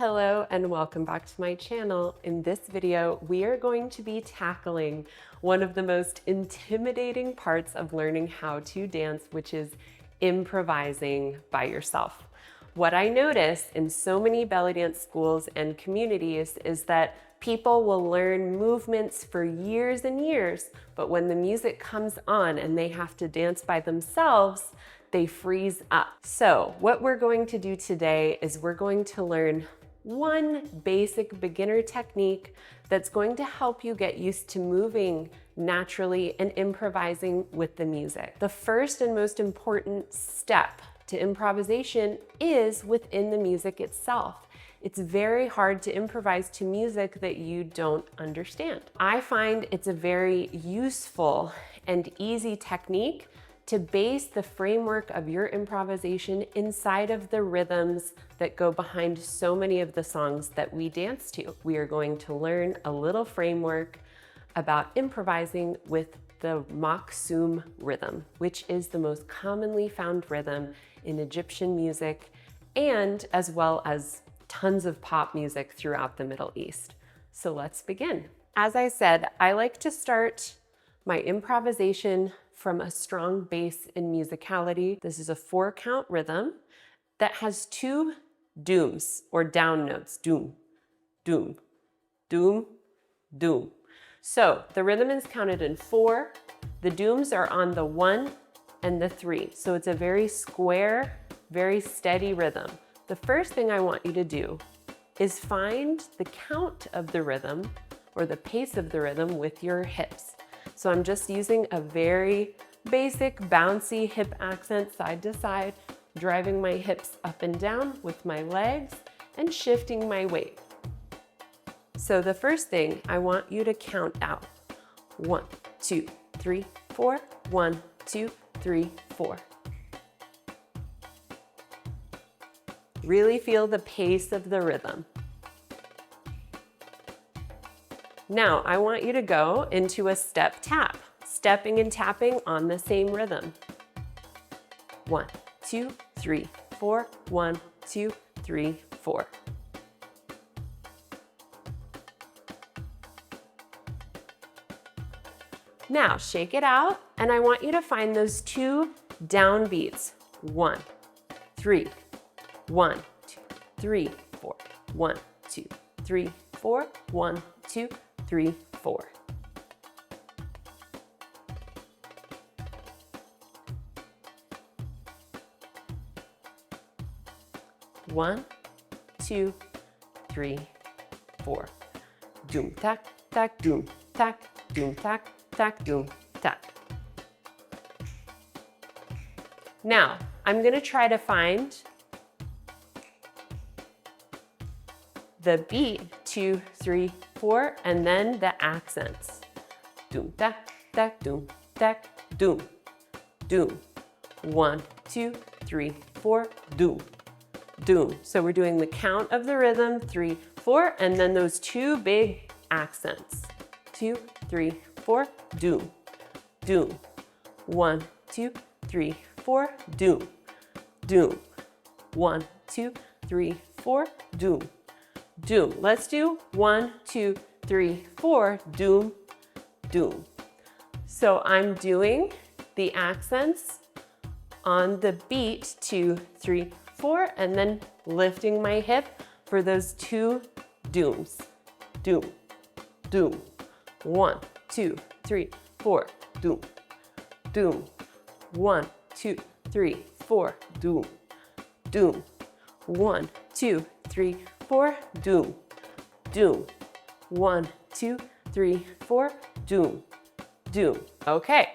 Hello and welcome back to my channel. In this video, we are going to be tackling one of the most intimidating parts of learning how to dance, which is improvising by yourself. What I notice in so many belly dance schools and communities is that people will learn movements for years and years, but when the music comes on and they have to dance by themselves, they freeze up. So what we're going to do today is we're going to learn one basic beginner technique that's going to help you get used to moving naturally and improvising with the music. The first and most important step to improvisation is within the music itself. It's very hard to improvise to music that you don't understand. I find it's a very useful and easy technique to base the framework of your improvisation inside of the rhythms that go behind so many of the songs that we dance to. We are going to learn a little framework about improvising with the maksum rhythm, which is the most commonly found rhythm in Egyptian music and as well as tons of pop music throughout the Middle East. So let's begin. As I said, I like to start my improvisation from a strong base in musicality. This is a 4-count rhythm that has 2 dooms or down notes. Doom, doom, doom, doom. So the rhythm is counted in 4. The dooms are on the 1 and the 3. So it's a very square, very steady rhythm. The first thing I want you to do is find the count of the rhythm or the pace of the rhythm with your hips. So I'm just using a very basic bouncy hip accent side to side, driving my hips up and down with my legs and shifting my weight. So the first thing I want you to count out. 1, 2, 3, 4. 1, 2, 3, 4. Really feel the pace of the rhythm. Now, I want you to go into a step tap, stepping and tapping on the same rhythm. 1, 2, 3, 4. 1, 2, 3, 4. Now, shake it out, and I want you to find those 2 downbeats. 1, 3, 1, 2, 3, 4. 1, 2, 3, 4. 1, 2, 3, 4. One, 2, 3, 4. Doom tack tack doom tack doom tack tack doom tack. Now I'm going to try to find the beat 2, 3, 4, and then the accents. Doom tack tack doom tack doom doom. 1, 2, 3, 4. Doom doom. So we're doing the count of the rhythm 3, 4, and then those 2 big accents. 2, 3, 4. Doom doom. 1, 2, 3, 4. Doom doom. 1, 2, 3, 4. Doom doom. Let's do 1, 2, 3, 4. Doom doom. So I'm doing the accents on the beat 2, 3, 4, and then lifting my hip for those 2 dooms. Doom doom. 1, 2, 3, 4. Doom doom. 1, 2, 3, 4. Doom doom. 1, 2, 3, 4. Doom doom. 1, 2, 3, 4. Doom doom. Okay,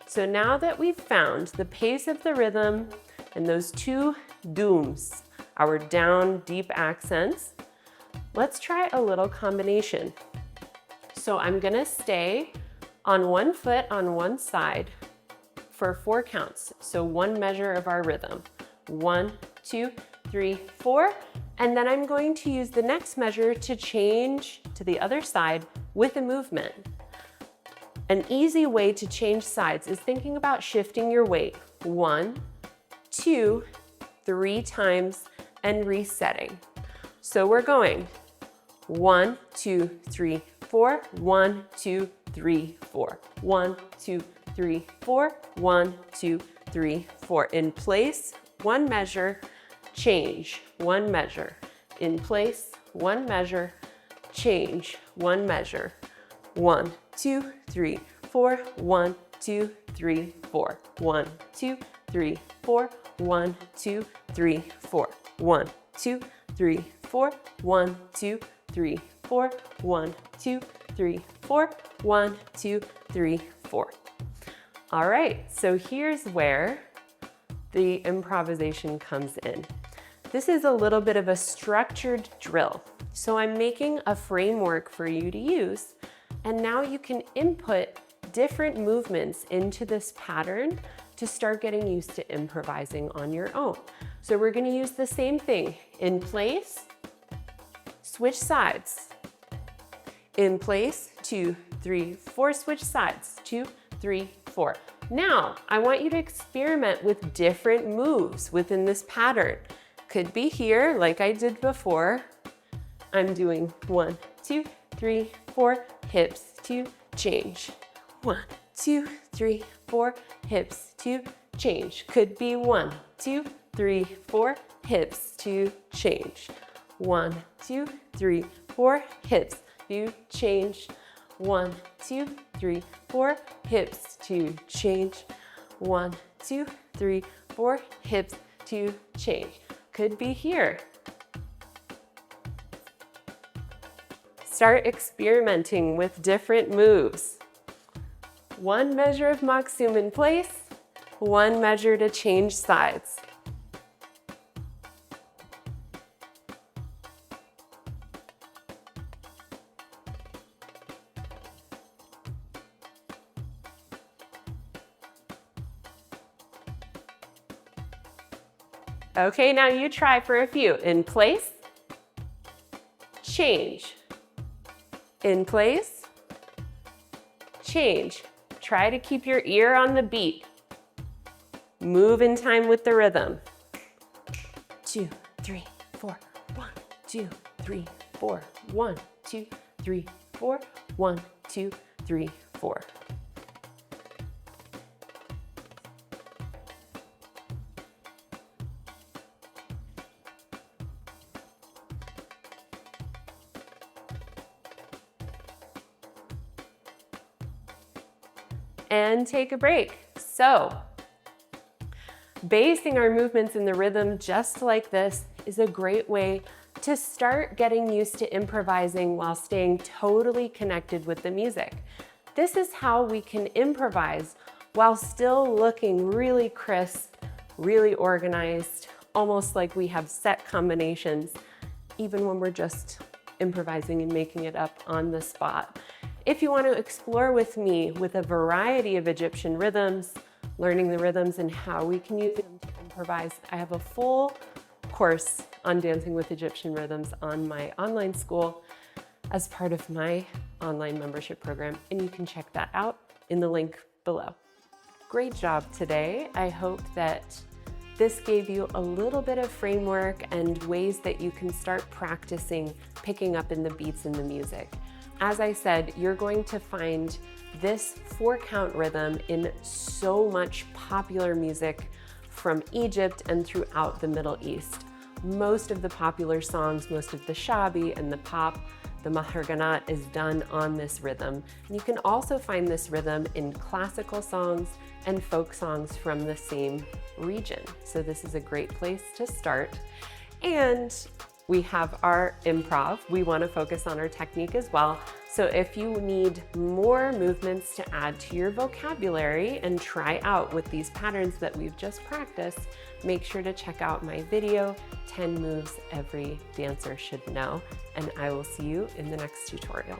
so now that we've found the pace of the rhythm and those 2 dooms, our down deep accents, let's try a little combination. So I'm gonna stay on 1 foot on one side for 4 counts. So 1 measure of our rhythm. 1, 2, 3, 4. And then I'm going to use the next measure to change to the other side with a movement. An easy way to change sides is thinking about shifting your weight 1, 2, 3 times and resetting. So we're going 1, 2, 3, 4, 1, 2, 3, 4, 1, 2, 3, 4, 1, 2, 3, 4. In place, one measure, change, one measure. In place, one measure, change, one measure. 1, 2, 3, 4, 1, 2, 3, 4, 1, 2, 3, 4, 1, 2, 3, 4, 1, 2, 3, 4, 1, 2, 3, 4, 1, 2, 3, 4, 1, 2, 3, 4. All right, so here's where the improvisation comes in. This is a little bit of a structured drill. So I'm making a framework for you to use, and now you can input different movements into this pattern to start getting used to improvising on your own. So we're gonna use the same thing. In place, switch sides. In place, 2, 3, 4, switch sides, 2, 3, 4. Now, I want you to experiment with different moves within this pattern. Could be here, like I did before. I'm doing 1, 2, 3, 4, hips to change. 1, 2, 3, 4, hips to change. Could be 1, 2, 3, 4, hips to change. 1, 2, 3, 4, hips to change. 1, 2, 3, 4, hips to change. 1, 2, 3, 4, hips to change. Could be here. Start experimenting with different moves. One measure of maksum in place, one measure to change sides. Okay, now you try for a few. In place, change. In place, change. Try to keep your ear on the beat. Move in time with the rhythm. 2, 3, 4, 1, 2, 3, 4, 1, 2, 3, 4, 1, 2, 3, 4. And take a break. So, basing our movements in the rhythm just like this is a great way to start getting used to improvising while staying totally connected with the music. This is how we can improvise while still looking really crisp, really organized, almost like we have set combinations, even when we're just improvising and making it up on the spot. If you want to explore with me with a variety of Egyptian rhythms, learning the rhythms and how we can use them to improvise, I have a full course on dancing with Egyptian rhythms on my online school as part of my online membership program, and you can check that out in the link below. Great job today. I hope that this gave you a little bit of framework and ways that you can start practicing picking up in the beats in the music. As I said, you're going to find this 4-count rhythm in so much popular music from Egypt and throughout the Middle East. Most of the popular songs, most of the shabi and the pop, the maharganat is done on this rhythm. And you can also find this rhythm in classical songs and folk songs from the same region. So this is a great place to start. And we have our improv. We want to focus on our technique as well. So if you need more movements to add to your vocabulary and try out with these patterns that we've just practiced, make sure to check out my video, 10 Moves Every Dancer Should Know, and I will see you in the next tutorial.